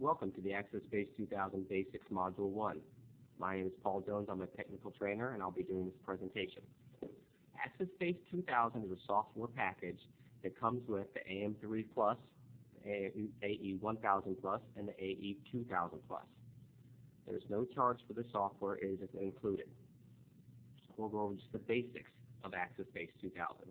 Welcome to the AccessBase2000 Basics Module 1. My name is Paul Jones. I'm a technical trainer, and I'll be doing this presentation. AccessBase2000 is a software package that comes with the AM3 Plus, AE1000 Plus, and the AE2000 Plus. There's no charge for the software. It is included. We'll go over just the basics of AccessBase2000.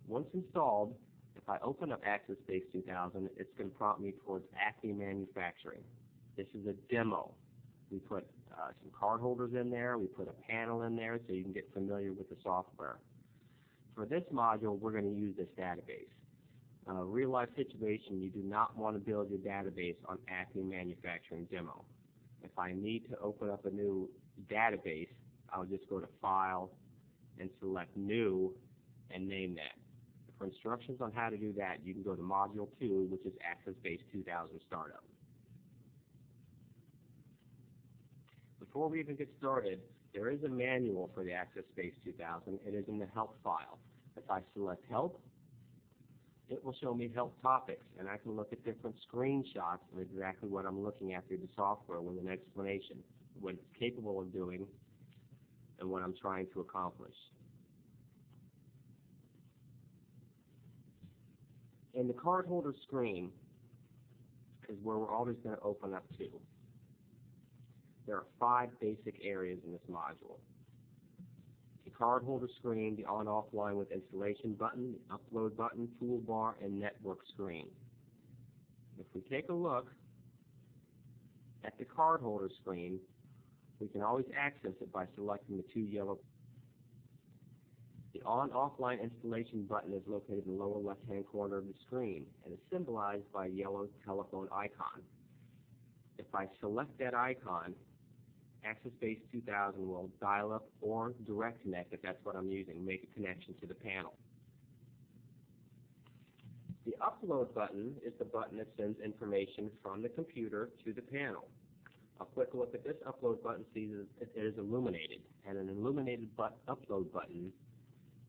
Once installed, if I open up AccessBase2000, it's going to prompt me towards Acme Manufacturing. This is a demo. We put some card holders in there. We put a panel in there so you can get familiar with the software. For this module, we're going to use this database. Real-life situation, you do not want to build your database on Acme Manufacturing demo. If I need to open up a new database, I'll just go to File and select New and name that. For instructions on how to do that, you can go to Module 2, which is AccessBase2000 Startup. Before we even get started, there is a manual for the AccessBase2000. It is in the Help file. If I select Help, it will show me Help Topics, and I can look at different screenshots of exactly what I'm looking at through the software with an explanation, what it's capable of doing, and what I'm trying to accomplish. In the Cardholder Screen is where we're always going to open up to. There are 5 basic areas in this module. The Cardholder Screen, the on-off line with installation button, the upload button, toolbar, and network screen. If we take a look at the Cardholder Screen, we can always access it by selecting the 2 yellow. The on-off line installation button is located in the lower left-hand corner of the screen and is symbolized by a yellow telephone icon. If I select that icon, AccessBase2000 will dial up or direct connect, if that's what I'm using, make a connection to the panel. The upload button is the button that sends information from the computer to the panel. A quick look at this upload button sees it is illuminated, and an illuminated upload button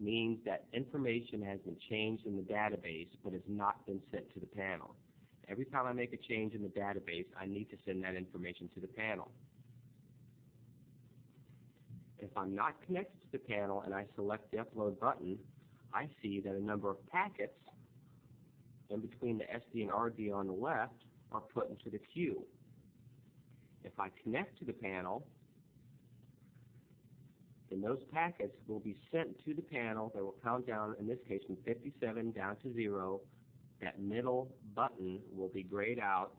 means that information has been changed in the database but has not been sent to the panel. Every time I make a change in the database, I need to send that information to the panel. If I'm not connected to the panel and I select the upload button, I see that a number of packets in between the SD and RD on the left are put into the queue. If I connect to the panel, then those packets will be sent to the panel. They will count down, in this case, from 57 down to 0. That middle button will be grayed out,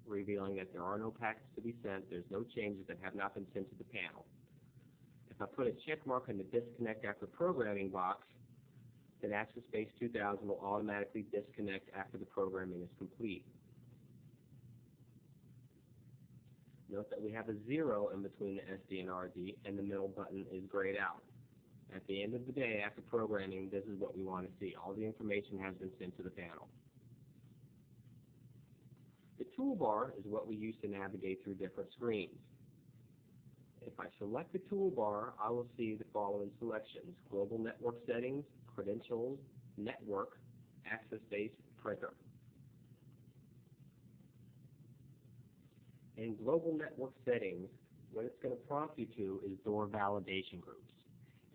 revealing that there are no packets to be sent. There's no changes that have not been sent to the panel. If I put a check mark in the Disconnect After Programming box, then AccessBase2000 will automatically disconnect after the programming is complete. Note that we have a 0 in between the SD and RD, and the middle button is grayed out. At the end of the day, after programming, this is what we want to see. All the information has been sent to the panel. The toolbar is what we use to navigate through different screens. If I select the toolbar, I will see the following selections: Global Network Settings, Credentials, Network, AccessBase, Printer. In Global Network Settings, what it's going to prompt you to is door validation groups.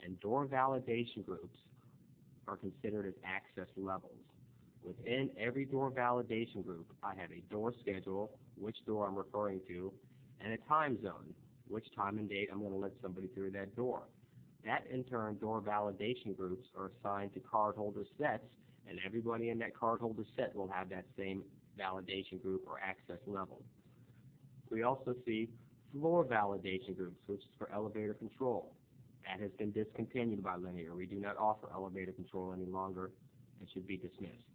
And door validation groups are considered as access levels. Within every door validation group, I have a door schedule, which door I'm referring to, and a time zone, which time and date I'm going to let somebody through that door. That, in turn, door validation groups are assigned to cardholder sets, and everybody in that cardholder set will have that same validation group or access level. We also see floor validation groups, which is for elevator control. That has been discontinued by Linear. We do not offer elevator control any longer. It should be dismissed.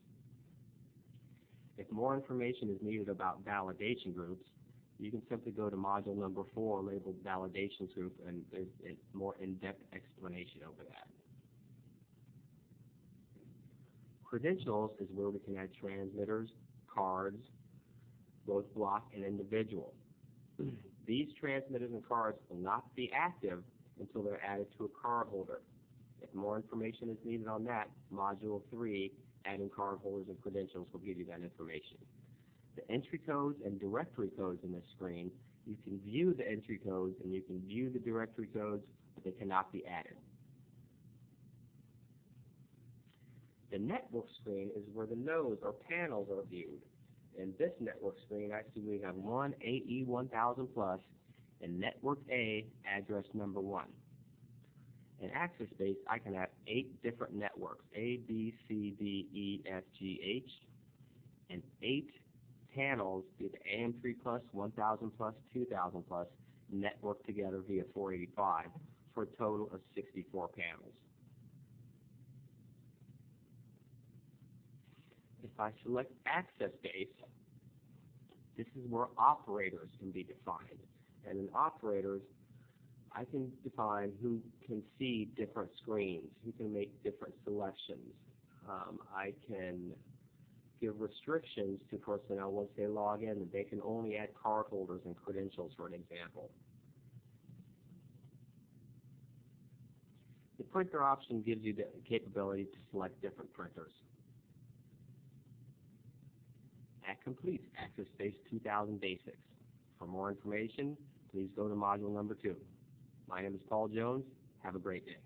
If more information is needed about validation groups, you can simply go to module number 4 labeled Validations Group, and there's a more in-depth explanation over that. Credentials is where we can add transmitters, cards, both block and individual. These transmitters and cards will not be active until they're added to a card holder. If more information is needed on that, Module 3 adding cardholders and credentials will give you that information. The entry codes and directory codes in this screen, you can view the entry codes and you can view the directory codes, but they cannot be added. The network screen is where the nodes or panels are viewed. In this network screen, I see we have one AE1000 plus and network A address number 1. In AccessBase, I can have 8 different networks, A, B, C, D, E, F, G, H, and 8 panels, be it AM3 plus, 1000 plus, 2000 plus, networked together via 485 for a total of 64 panels. If I select AccessBase, this is where operators can be defined. And in operators, I can define who can see different screens, who can make different selections. I can give restrictions to personnel once they log in that they can only add cardholders and credentials, for an example. The printer option gives you the capability to select different printers. That completes AccessBase 2000 Basics. For more information, please go to module number 2. My name is Paul Jones. Have a great day.